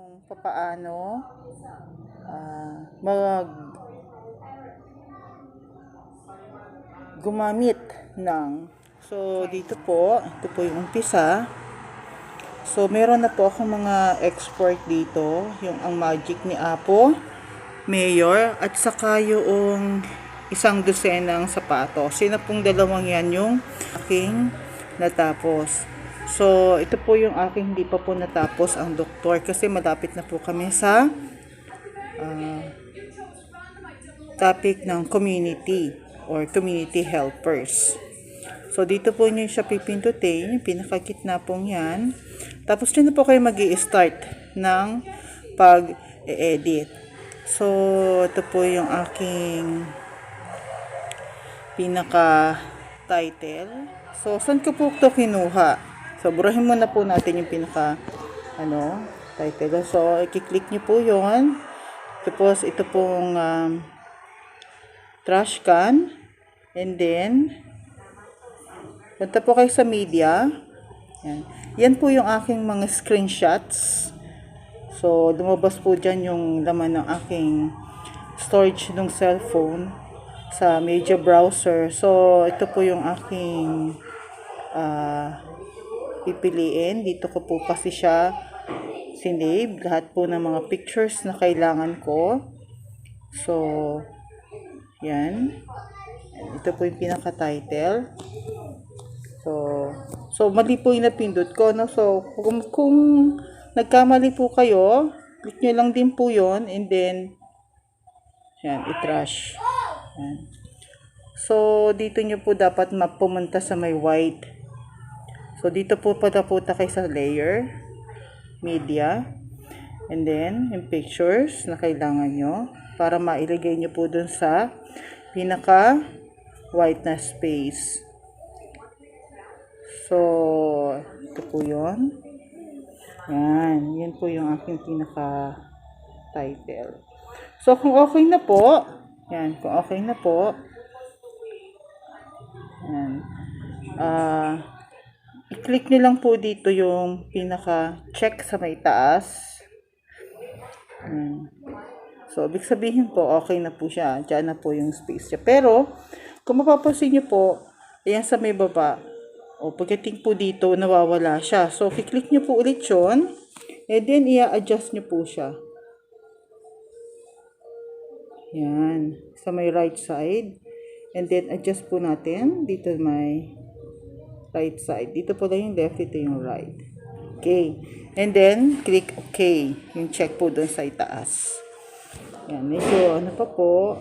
kung papaano mag gumamit ng dito po, ito po yung umpisa. So meron na po akong mga export dito, yung ang magic ni Apo, Mayor, at saka yung isang dosenang sapatos. Sino pong dalawang yan yung aking natapos. So ito po yung aking hindi pa po natapos ang doktor kasi malapit na po kami sa topic ng community or community helpers. So dito po nyo siya pipindutin, yung pinakagitna pong yan. Tapos dito po kayo mag-i-start ng pag-edit. So ito po yung aking pinaka-title. So saan ko po ito kinuha? So burahin muna po natin yung title. So i-click nyo po yun. Tapos ito pong trash can. And then punta po kayo sa media. Yan po yung aking mga screenshots. So, lumabas po dyan yung laman ng aking storage ng cellphone sa media browser. So, ito po yung aking pipiliin. Dito ko po kasi siya sinave. Lahat po ng mga pictures na kailangan ko. So, yan. Ito po yung pinaka-title. So mali po yung napindot ko, no? So, kung nagkamali po kayo, click nyo lang din po yon and then, yan, i-trash. Yan. So, dito nyo po dapat pumunta sa may white. So, dito po punta kayo sa layer, media, and then, yung pictures na kailangan nyo, para mailagay nyo po dun sa pinaka-white na space. So, ito po yun. Yan. Yan po yung aking pinaka-title. So, kung okay na po, yan. Kung okay na po, yan. I-click nyo lang po dito yung pinaka-check sa may taas. Yan. So, ibig sabihin po, okay na po siya. Diyan na po yung space niya. Pero, kung mapapansin nyo po, ayan sa may baba, pagdating po dito, nawawala siya. So, i-click nyo po ulit yun. And then, i-adjust nyo po siya. Yan. Sa may right side. And then, adjust po natin. Dito may right side. Dito po lang yung left. Dito yung right. Okay. And then, click OK. Yung check po doon sa itaas. Yan. Medyo, ano pa po.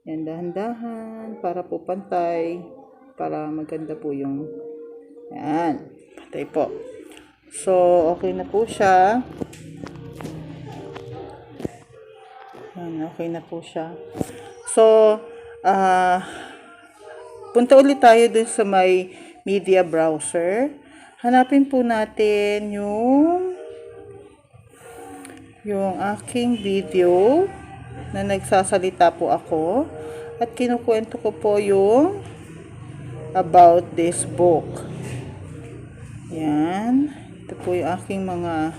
Yan, dahan-dahan. Para po pantay. Para maganda po yung yan, patay po. So, okay na po siya. Yan, okay na po siya. So, punta ulit tayo dun sa may media browser. Hanapin po natin yung aking video na nagsasalita po ako at kinukwento ko po yung about this book. Yan. Ito po yung aking mga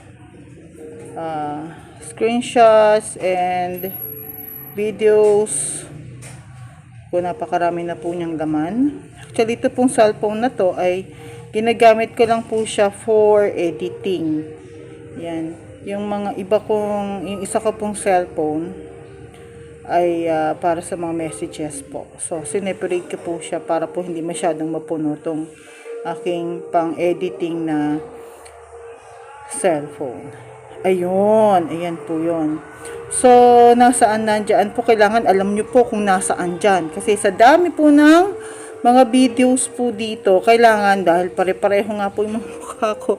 screenshots and videos. Kung napakarami na po niyang laman. Actually, ito pong cellphone na to ay ginagamit ko lang po siya for editing. Yan. Yung isa ko pong cellphone ay para sa mga messages po. So, sineparate ko po siya para po hindi masyadong mapuno tong aking pang-editing na cellphone. Ayun. Ayan po yun. So, nasaan nandyan po? Kailangan alam nyo po kung nasaan dyan. Kasi sa dami po ng mga videos po dito, kailangan dahil pare-pareho nga po yung mga mukha ko,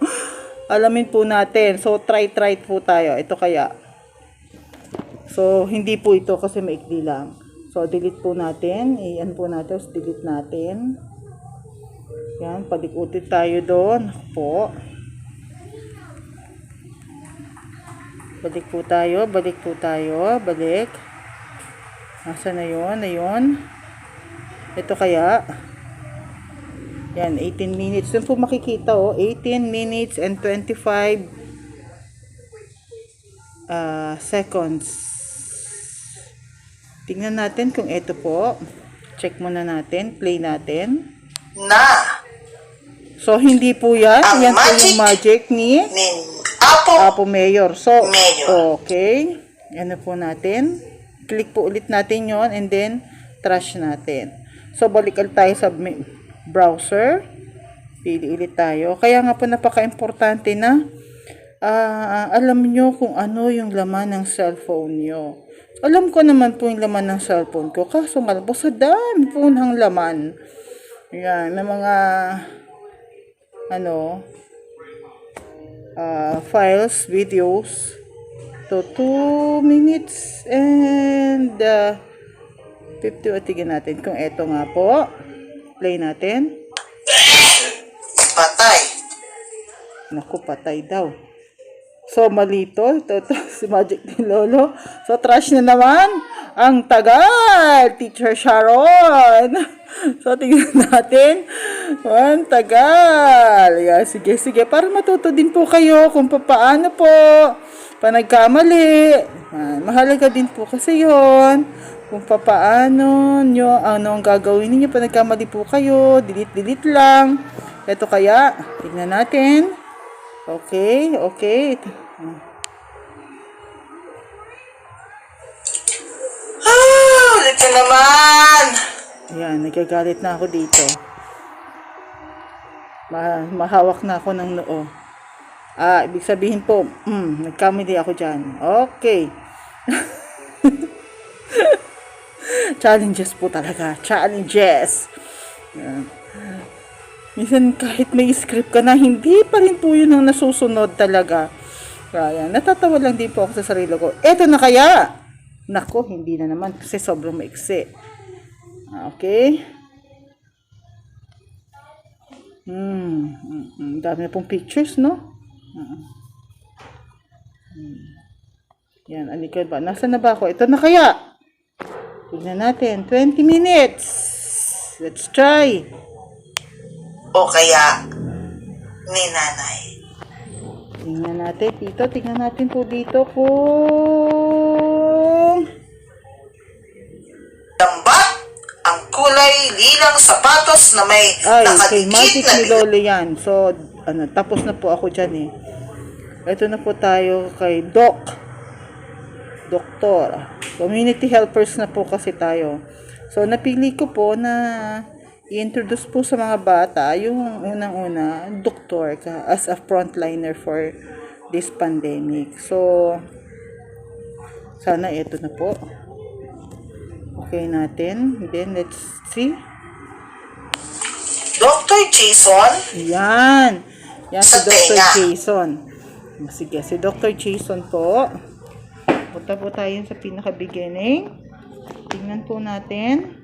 alamin po natin. So, try po tayo. Ito kaya. So, hindi po ito kasi maikli lang. So, delete po natin. Iyan po natin. So, delete natin. Yan. Palikutin tayo doon. Po. Balik po tayo. Balik. Nasaan na yun? Ayun. Ito kaya. Yan. 18 minutes. Doon po makikita, 18 minutes and 25 seconds. Tingnan natin kung ito po. Check muna natin. Play natin. So, hindi po yan. Yan po yung magic ni Apo Mayor. So, okay. Ano po natin. Click po ulit natin yon and then trash natin. So, balik tayo sa browser. Pili ulit tayo. Kaya nga po napaka-importante na alam nyo kung ano yung laman ng cellphone nyo. Alam ko naman po yung laman ng cellphone ko. Kaso nga po sa dami po ng laman. Yan, ng mga files, videos. So, 2 minutes and 50. Tignan natin kung eto nga po. Play natin. Patay. Naku, patay daw. So, malito. Ito si Magic ni Lolo. So, trash na naman. Ang tagal, Teacher Sharon. So, tingnan natin. Ang tagal. Yeah, sige. Para matuto din po kayo kung paano po nagkamali. Mahalaga din po kasi yon kung paano nyo, ano ang gagawin niyo pa nagkamali po kayo. Delete lang. Ito kaya, tingnan natin. Okay. Ulit na naman. Ayan, nagagalit na ako dito. Mahawak na ako ng noo. Ibig sabihin po, nagkamali ako dyan. Okay. Challenges po talaga. Challenges. Minsan kahit may script ka na, hindi pa rin po yun ang nasusunod talaga. Kaya, natatawa lang din po ako sa sarili ko. Eto na kaya! Nako, hindi na naman kasi sobrang maiksi. Okay. Dami na pong pictures, no? Yan, alikod ba? Nasaan na ba ako? Ito na kaya? Tignan natin. 20 minutes. Let's try. O kaya ni nanay. Tingnan natin dito. Tingnan natin po dito kung lambat ang kulay lilang sapatos na may kay Magic nakadikit ni Lolo yan. So, tapos na po ako dyan eh. Ito na po tayo kay Doktor. Community helpers na po kasi tayo. So, napili ko po na i-introduce po sa mga bata yung unang-una, doktor ka as a frontliner for this pandemic. So, sana ito na po. Okay natin. Then, let's see. Dr. Jason. Yan si Sa Dr. tenga. Jason. Sige, si Dr. Jason po. Punta po tayo sa pinaka-beginning. Tingnan po natin.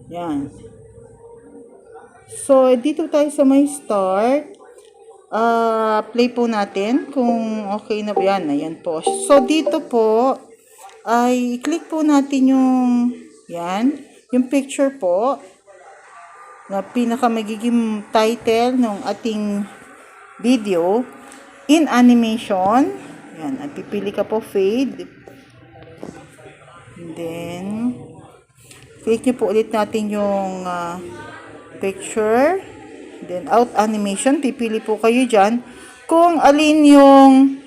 Yan. So, dito tayo sa may start. Play po natin kung okay na ba yan. Ayan po. So, dito po ay click po natin yung picture po na pinaka magiging title ng ating video in animation. Yan. At pipili ka po fade. And then, click nyo po ulit natin yung picture. Then, out animation. Pipili po kayo dyan kung alin yung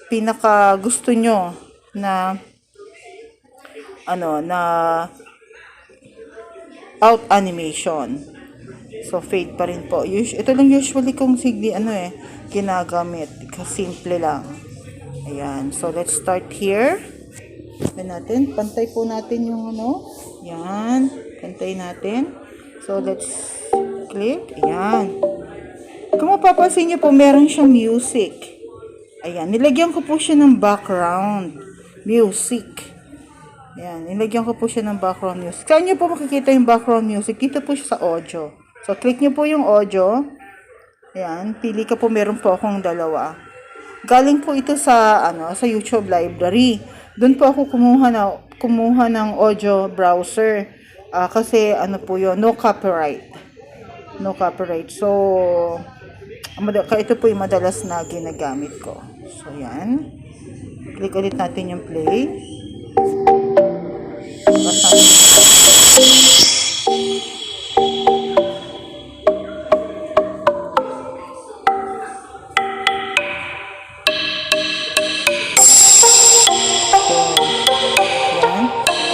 pinaka gusto nyo na out animation. So, fade pa rin po. Ito lang usually kung ginagamit. Simple lang. Ayan. So, let's start here. Pantay po natin yung Yan. Pantay natin. So, let's click. Ayan. Kung mapapansin nyo po, meron siyang music. Ayan. Nilagyan ko po siya ng background music. Ayan. Nilagyan ko po siya ng background music. Saan nyo po makikita yung background music? Dito po siya sa audio. So, click nyo po yung audio. Ayan. Pili ka po. Meron po akong dalawa. Galing po ito sa YouTube library. Doon po ako kumuha ng audio browser. Kasi po yun, no copyright. no copyright. So, ito po yung madalas na ginagamit ko. So, yan. Click ulit natin yung play.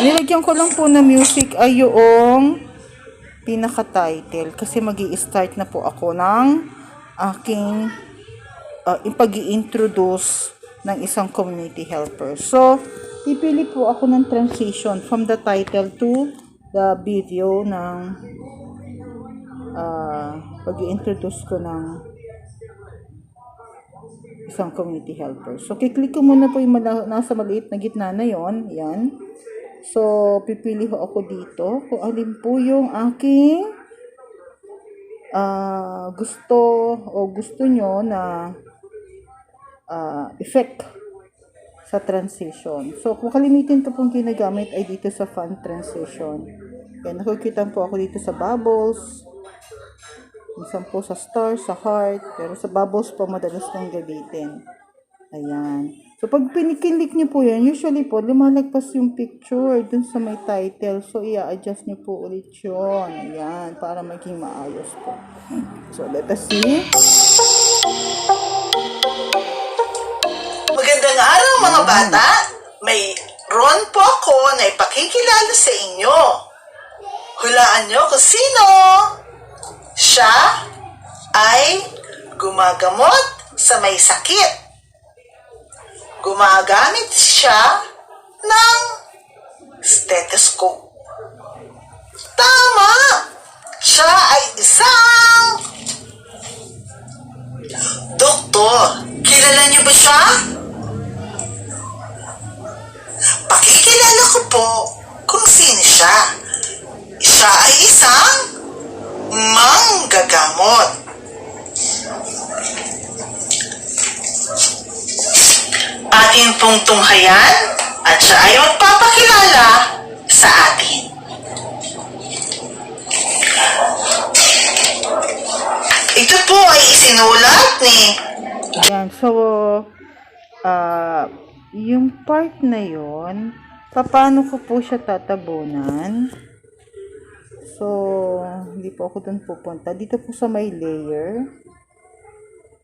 Nilagyan ko lang po na music ay yung pinaka-title kasi magi-start na po ako ng aking pag-i-introduce ng isang community helper. So, pipili po ako ng transition from the title to the video ng pag-i-introduce ko ng isang community helper. So, kiklik ko muna po yung nasa maliit na gitna na yon. Yan. So, pipili ko ako dito kung alin po yung aking gusto nyo na effect sa transition. So, kung kalimitin ko pong ginagamit ay dito sa font transition. Yan, nakikita po ako dito sa bubbles. Minsan po sa star, sa heart. Pero sa bubbles po madalas kong gamitin. Ayan. So, pag pinikilik nyo po yan, usually po, lumalagpas yung picture dun sa may title. So, i-adjust nyo po ulit yun. Ayan, para maging maayos po. So, let us see. Magandang araw mga bata! Mayroon po ako na ipakikilala sa inyo. Hulaan nyo kung sino. Siya ay gumagamot sa may sakit. Gumagamit siya ng stethoscope. Tama! Siya ay isang doktor. Kilala niyo ba siya? Pakikilala ko po kung sino siya. Siya ay isang manggagamot. Atin pong tunghayan at siya ay magpapakilala sa atin. Ito po ay isinulat ni... Yan. So, yung part na yon, paano ko po siya tatabunan? So, hindi po ako dun pupunta. Dito po sa may layer.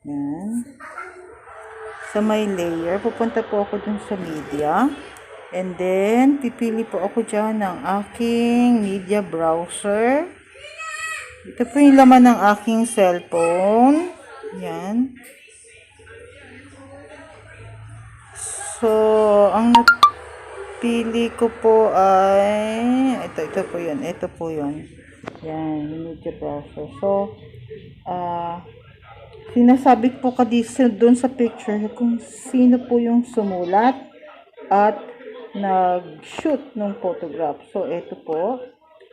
Yan. Sa may layer, pupunta po ako dun sa media. And then, pipili po ako dyan ng aking media browser. Ito po yung laman ng aking cellphone. Yan. So, ang napili ko po ay ito po yun. Ito po yun. Yan, yung media browser. So, sinasabi po kadisi doon sa picture kung sino po yung sumulat at nag-shoot ng photograph. So, ito po.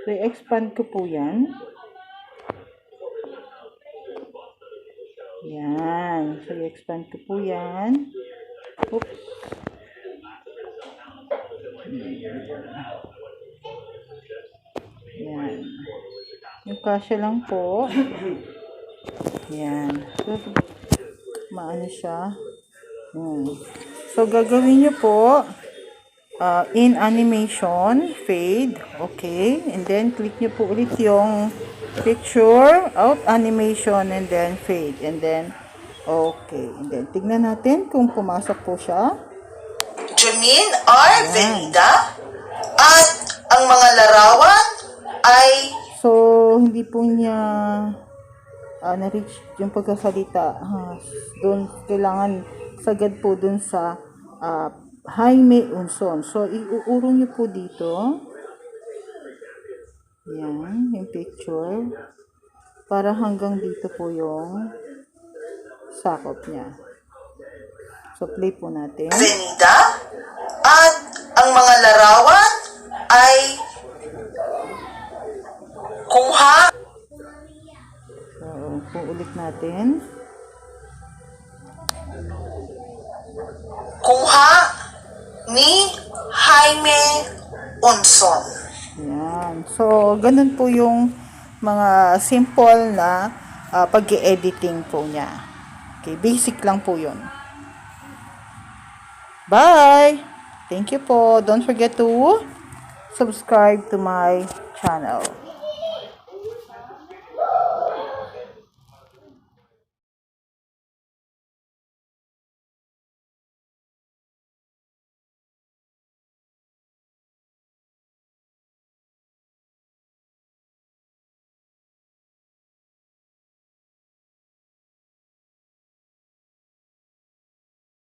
So, i-expand ko po yan. Yan. So, i-expand ko po yan. Oops. Yan. Yung kasya lang po. Yan. So, maano siya. So, gagawin nyo po in animation, fade. Okay. And then, click nyo po ulit yung picture, out animation, and then fade. And then, okay. And then, tignan natin kung pumasok po siya. Janine R. Venida. At ang mga larawan ay... So, hindi po niya na-reach yung pagkasalita. Doon, kailangan sagad po doon sa Jaime Unson. So, iuurong niyo po dito. Yan, yung picture. Para hanggang dito po yung sakop niya. So, play po natin. Venida. At ang mga larawan ay kuha. So, po ulit natin. Kuha ni Jaime Unson. Yan. So, ganun po yung mga simple na pag-editing po niya. Okay, basic lang po yun. Bye! Thank you po. Don't forget to subscribe to my channel.